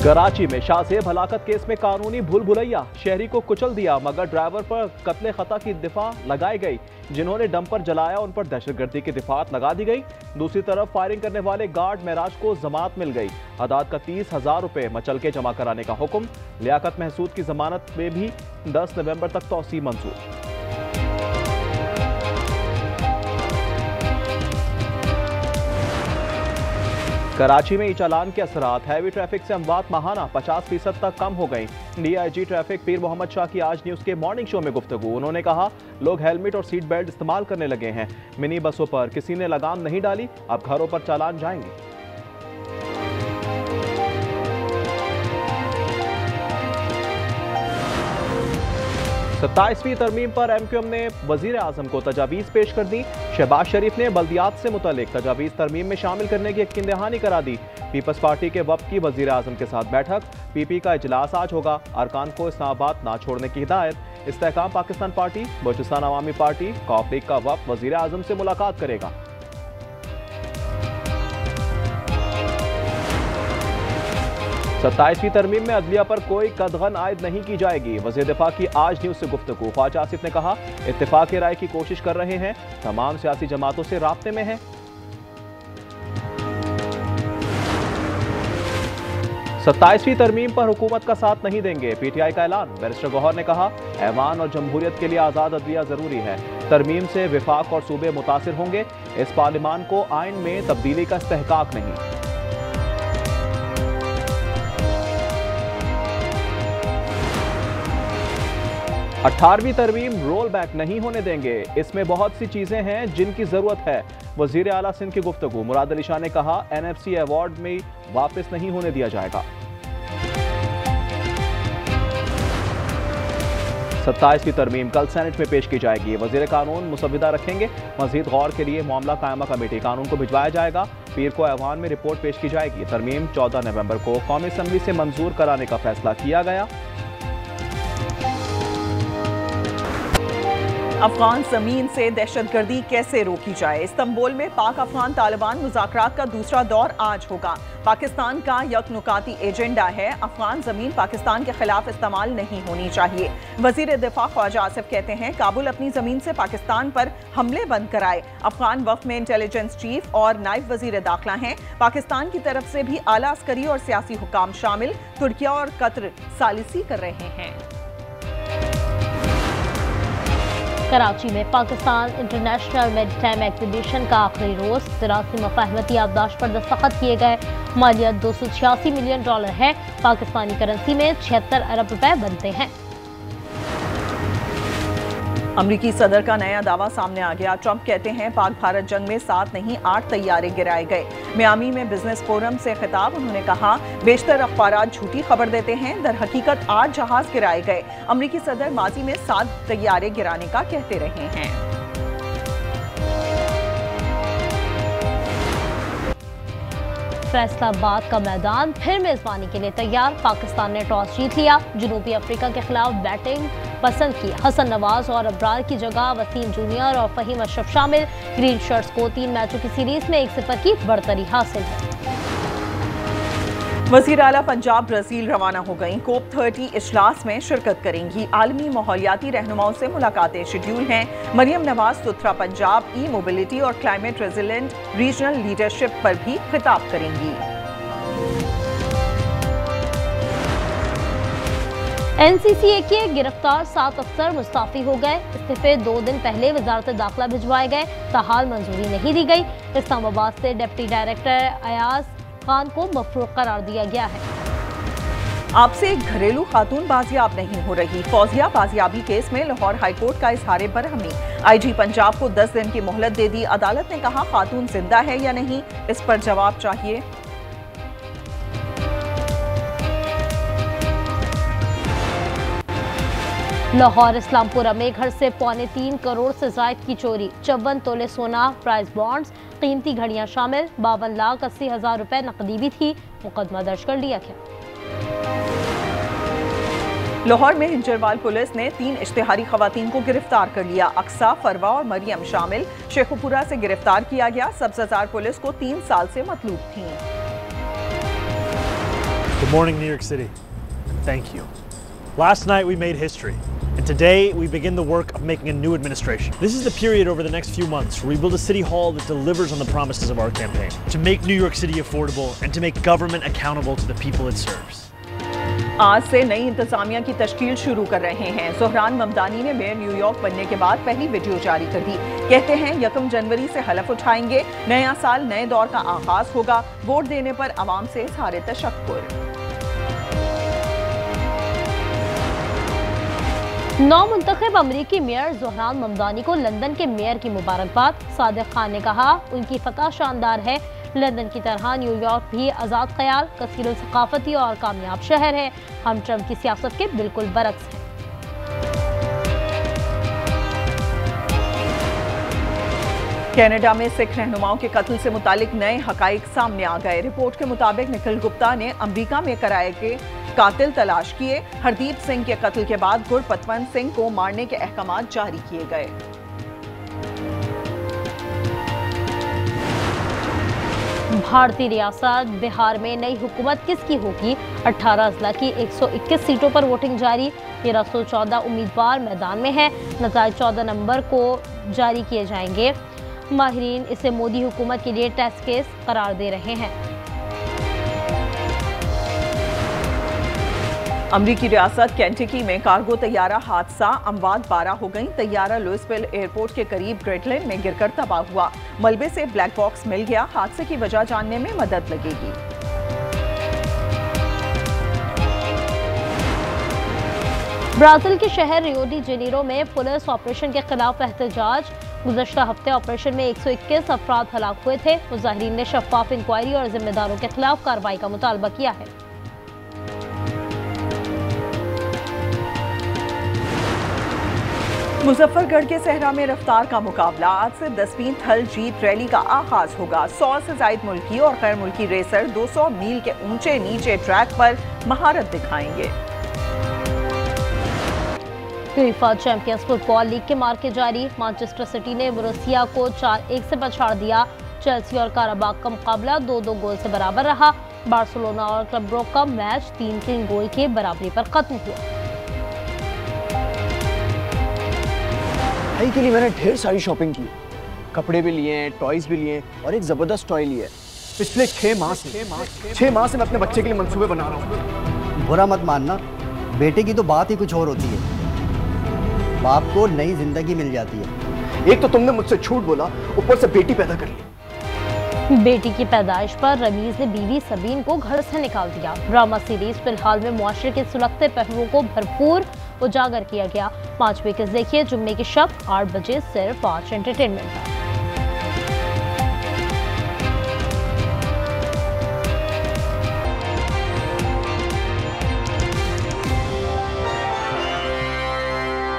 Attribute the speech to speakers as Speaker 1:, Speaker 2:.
Speaker 1: कराची में शाहजेब हलाकत केस में कानूनी भूल भुलैया, शहरी को कुचल दिया मगर ड्राइवर पर कत्ले खता की दिफा लगाई गई। जिन्होंने डंपर जलाया उन पर दहशतगर्दी की दिफात लगा दी गई। दूसरी तरफ फायरिंग करने वाले गार्ड महराज को जमानत मिल गई। अदालत का 30,000 रुपए मचल के जमा कराने का हुक्म। लियाकत महसूद की जमानत में भी 10 नवंबर तक तौसी मंजूर। कराची में ई चालान के असरात, हैवी ट्रैफिक से अमवात माहाना 50% तक कम हो गई। DIG ट्रैफिक पीर मोहम्मद शाह की आज न्यूज़ के मॉर्निंग शो में गुफ्तगू। उन्होंने कहा, लोग हेलमेट और सीट बेल्ट इस्तेमाल करने लगे हैं। मिनी बसों पर किसी ने लगाम नहीं डाली, अब घरों पर चालान जाएंगे। 27वीं तरमीम पर MQM ने वजीर आजम को तजावीज़ पेश कर दी। शहबाज शरीफ ने बल्दियात से मुतालिक तजावीज़ तरमीम में शामिल करने की यकीन दहानी करा दी। पीपल्स पार्टी के वफ़द की वजीर आजम के साथ बैठक, PP का इजलास आज होगा। अरकान को इस्लामाबाद ना छोड़ने की हिदायत। इस्तेहकाम पाकिस्तान पार्टी, बलूचिस्तान अवामी पार्टी, कौफ लीग का वफ़द वजीर आजम से मुलाकात करेगा। 27वीं तरमीम में अदलिया पर कोई कदगन आयद नहीं की जाएगी। वज़ीर दिफा की आज न्यूज़ से गुफ्तगू। ख्वाजा आसिफ ने कहा, इत्तेफाक राय की कोशिश कर रहे हैं, तमाम सियासी जमातों से राब्ते में हैं। 27वीं तरमीम पर हुकूमत का साथ नहीं देंगे, PTI का ऐलान। बैरिस्टर गौहर ने कहा, ऐवान और जमहूरियत के लिए आज़ाद अदलिया ज़रूरी है। तरमीम से विफाक और सूबे मुतासिर होंगे। इस पार्लिमान को आइन में तब्दीली का इस्तेहकाक नहीं। 18वीं तरमीम रोल बैक नहीं होने देंगे। इसमें बहुत सी चीजें हैं जिनकी जरूरत है। वजीर आला सिंध की गुफ्तगू। मुराद अली शाह ने कहा, NFC अवार्ड में वापस नहीं होने दिया जाएगा। 27वीं तरमीम कल सेनेट में पेश की जाएगी। वजीर कानून मुसविदा रखेंगे। मजीद गौर के लिए मामला कायमा कमेटी कानून को भिजवाया जाएगा। पीर को ऐवान में रिपोर्ट पेश की जाएगी। तरमीम 14 नवंबर को कौमी असम्बली से मंजूर कराने का फैसला किया गया।
Speaker 2: अफगान जमीन से दहशतगर्दी कैसे रोकी जाए। इस्तांबुल में पाक अफगान तालिबान मुज़ाकरात का दूसरा दौर आज होगा। पाकिस्तान का यकनुकाती एजेंडा है, अफगान जमीन पाकिस्तान के खिलाफ इस्तेमाल नहीं होनी चाहिए। वजीर दिफा ख्वाजा आसिफ कहते हैं, काबुल अपनी जमीन से पाकिस्तान पर हमले बंद कराए। अफगान वफ़द में इंटेलिजेंस चीफ और नायब वजीर दाखिला हैं। पाकिस्तान की तरफ से भी आला अस्करी और सियासी हुकाम शामिल। तुर्किया और कतर सालिसी कर रहे हैं।
Speaker 3: कराची में पाकिस्तान इंटरनेशनल मैरीटाइम एग्जीबिशन का आखिरी रोज 83 मफाहमती याददाश्त पर दस्तखत किए गए। मालियत $286 मिलियन है। पाकिस्तानी करेंसी में 76 अरब रुपए बनते हैं।
Speaker 2: अमरीकी सदर का नया दावा सामने आ गया। ट्रंप कहते हैं, पाक भारत जंग में 7 नहीं 8 तैयारे गिराए गए। मियामी में बिजनेस फोरम से खिताब। उन्होंने कहा, बेशतर अखबारात झूठी खबर देते हैं, दर हकीकत 8 जहाज गिराए गए। अमरीकी सदर माजी में 7 तैयारे गिराने का कहते रहे हैं।
Speaker 3: फैसलाबाद का मैदान फिर मेजबानी के लिए तैयार। पाकिस्तान ने टॉस जीत लिया। जनूबी अफ्रीका के खिलाफ बैटिंग पसंद की। हसन नवाज और अब्रार की जगह वसीम जूनियर और फहीम अशरफ शामिल। ग्रीन शर्ट्स को 3 मैचों की सीरीज में 1-0 की बढ़तरी हासिल है।
Speaker 2: वज़ीर आला पंजाब ब्राजील रवाना हो गई। कोप 30 इजलास में शिरकत करेंगी। आलमी माहौलियाती रहनुमाओं से मुलाकातें शेड्यूल हैं। मरियम नवाज सुथरा पंजाब, ई मोबिलिटी और क्लाइमेट रेजिलेंट रीजनल लीडरशिप पर भी खिताब करेंगी।
Speaker 3: NCCA के गिरफ्तार 7 अफसर मुस्ताफी हो गए। इस्तीफे 2 दिन पहले वजारत दाखिला भिजवाए गए, ताहाल मंजूरी नहीं दी गई। इस्लामाबाद से डिप्टी डायरेक्टर अयाज खान को मफरूक करार दिया गया है।
Speaker 2: आपसे घरेलू खातून बाजियाब नहीं हो रही। फौजिया बाजियाबी केस में लाहौर हाईकोर्ट का इजहार बरहमी। IG पंजाब को 10 दिन की मोहलत दे दी। अदालत ने कहा, खातून जिंदा है या नहीं, इस पर जवाब चाहिए।
Speaker 3: लाहौर इस्लामपुरा में घर से 3.25 करोड़ से जायद की चोरी। 54 तोले सोना, प्राइस बॉन्ड्स, कीमती घड़ियां शामिल। 52,80,000 रुपए नकदी भी थी। मुकदमा दर्ज कर लिया गया।
Speaker 2: लाहौर में हिंजरवाल पुलिस ने 3 इश्तिहारी खवातीन को गिरफ्तार कर लिया। अक्सा, फरवा और मरियम शामिल। शेखुपुरा से गिरफ्तार किया गया। सब्ज़ाजार पुलिस को 3 साल से मतलूब थी।
Speaker 4: morning, New York City. Thank you. Last night we made history, and today we begin the work of making a new administration. This is the period over the next few months where we build a city hall that delivers on the promises of our campaign, to make New York City affordable and to make government accountable to the people it serves.
Speaker 2: आज से नई इंतजामिया की तश्कील शुरू कर रहे हैं। सुहरान ममदानी ने मेयर न्यूयॉर्क बनने के बाद पहली वीडियो जारी कर दी। कहते हैं 1 जनवरी से हलफ उठाएंगे, नया साल नए दौर का आगाज होगा, वोट देने पर आवाम से सारे तशक्कुर।
Speaker 3: नौमुंतखब अमरीकी मेयर ज़ोहरान ममदानी को लंदन के मेयर की मुबारकबाद। सादिक खान ने कहा, उनकी फतह शानदार है। लंदन की तरह न्यूयॉर्क भी आज़ाद ख्याल, कसीर सकाफती और कामयाब शहर है। हम ट्रंप की सियासत के बिल्कुल बरक्स हैं।
Speaker 2: कनाडा में सिख रहनुमाओं के कत्ल से मुतालिक नए हकाइक सामने आ गए। रिपोर्ट के मुताबिक निखिल गुप्ता ने अमेरिका में कराए के कातिल तलाश किए। हरदीप सिंह के कत्ल के बाद गुरपतवंत सिंह को मारने के अहकाम जारी किए गए।
Speaker 3: भारतीय रियासत बिहार में नई हुकूमत किसकी होगी? 18 अजला की 121 सीटों पर वोटिंग जारी। 1314 उम्मीदवार मैदान में हैं। नतीजे 14 नवंबर को जारी किए जाएंगे। माहिरीन इसे मोदी हुकूमत के लिए टेस्ट केस करार दे रहे हैं।
Speaker 2: अमरीकी रियासत केंटकी में कार्गो तैयारा हादसा, अमवात 12 हो गई। तैयारा लुइसविल एयरपोर्ट के करीब ग्रेटलैंड में गिरकर तबाह हुआ। मलबे से ब्लैक बॉक्स मिल गया। हादसे की वजह जानने में मदद लगेगी।
Speaker 3: ब्राजील के शहर रियो डी जेनेरो में पुलिस ऑपरेशन के खिलाफ एहतजाज। गुज़श्ता हफ्ते ऑपरेशन में 121 अफराद हलाक हुए थे। मुजाहिरीन ने शफाफ इंक्वायरी और जिम्मेदारों के खिलाफ कार्रवाई का मुतालबा किया है।
Speaker 2: मुजफ्फरगढ़ के सहरा में रफ्तार का मुकाबला। आज से 10वीं थल जीत रैली का आगाज होगा। 100 से ज्यादा मुल्की और गैर मुल्की रेसर 200 मील के ऊंचे नीचे ट्रैक पर महारत दिखाएंगे।
Speaker 3: यूएफा चैंपियंस फुटबॉल लीग के मार्के जारी। मैनचेस्टर सिटी ने बोरुसिया को 4-1 से पछाड़ दिया। चेल्सी और काराबाग का मुकाबला 2-2 गोल से बराबर रहा। बार्सिलोना और क्लब ब्रुग का मैच 3-3 गोल के बराबरी पर खत्म हुआ।
Speaker 5: भाई के लिए मैंने ढेर सारी शॉपिंग की, कपड़े भी लिए हैं, टॉयज भी लिए और एक जबरदस्त टॉय लिया है। पिछले 6 माह से मैं अपने बच्चे के लिए मंसूबे बना रहा हूँ।
Speaker 6: बुरा मत मानना, बेटे की तो बात ही कुछ और होती है। बाप को नई जिंदगी मिल जाती है।
Speaker 5: एक तो तुमने मुझसे झूठ बोला, ऊपर से बेटी पैदा कर ली।
Speaker 3: बेटी की पैदाइश पर रमीज ने बीवी सबीन को घर से निकाल दिया। ड्रामा सीरीज फिलहाल में मुआशरे के सुलगते पहलुओं को भरपूर उजागर किया गया। 5 विकेट देखिए जुम्मे की शब 8 बजे सिर्फ 5 एंटरटेनमेंट।